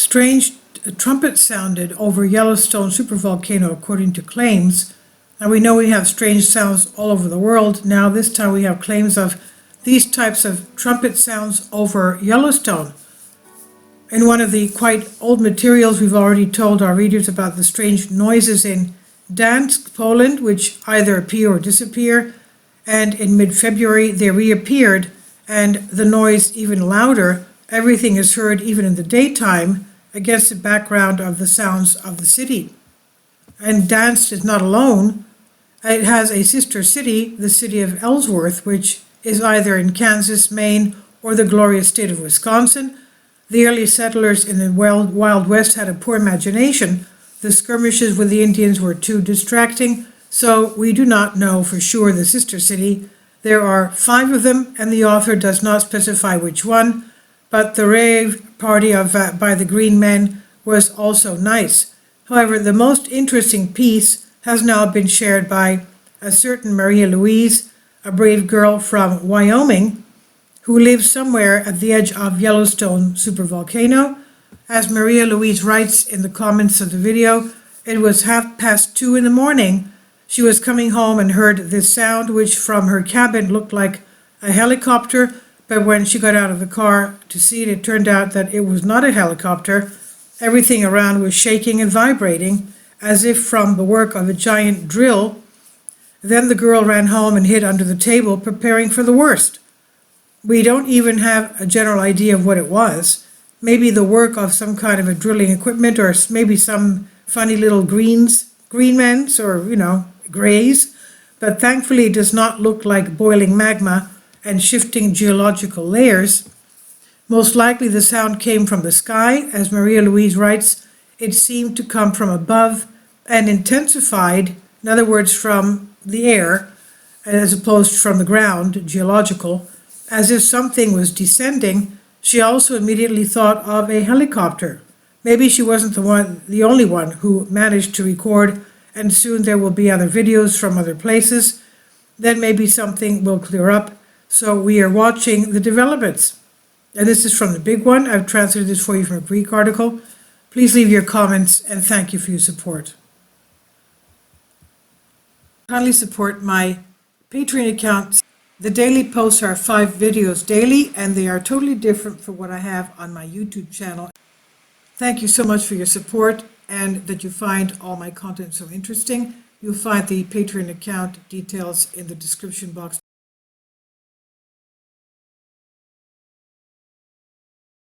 Strange trumpets sounded over Yellowstone Supervolcano, according to claims. Now we know we have strange sounds all over the world. Now this time we have claims of these types of trumpet sounds over Yellowstone. In one of the quite old materials, we've already told our readers about the strange noises in Gdańsk, Poland, which either appear or disappear. And in mid-February, they reappeared, and the noise even louder. Everything is heard even in the daytime against the background of the sounds of the city. And Gdańsk is not alone. It has a sister city, the city of Ellsworth, which is either in Kansas, Maine, or the glorious state of Wisconsin. The early settlers in the Wild West had a poor imagination. The skirmishes with the Indians were too distracting, so we do not know for sure the sister city. There are 5 of them, and the author does not specify which one, but the rave party by the Green Men was also nice. However, the most interesting piece has now been shared by a certain Maria Louise, a brave girl from Wyoming, who lives somewhere at the edge of Yellowstone Supervolcano. As Maria Louise writes in the comments of the video, it was 2:30 in the morning. She was coming home and heard this sound, which from her cabin looked like a helicopter, but when she got out of the car to see it, it turned out that it was not a helicopter. Everything around was shaking and vibrating, as if from the work of a giant drill. Then the girl ran home and hid under the table, preparing for the worst. We don't even have a general idea of what it was. Maybe the work of some kind of a drilling equipment, or maybe some funny little green men, or, grays. But thankfully it does not look like boiling magma and shifting geological layers. Most likely the sound came from the sky. As Maria Louise writes, it seemed to come from above and intensified, in other words, from the air, as opposed from the ground, geological, as if something was descending. She also immediately thought of a helicopter. Maybe she wasn't the only one who managed to record, and soon there will be other videos from other places. Then maybe something will clear up. So we are watching the developments. And this is from the big one. I've translated this for you from a Greek article. Please leave your comments, and thank you for your support. Kindly support my Patreon account. The daily posts are 5 videos daily, and they are totally different from what I have on my YouTube channel. Thank you so much for your support, and that you find all my content so interesting. You'll find the Patreon account details in the description box.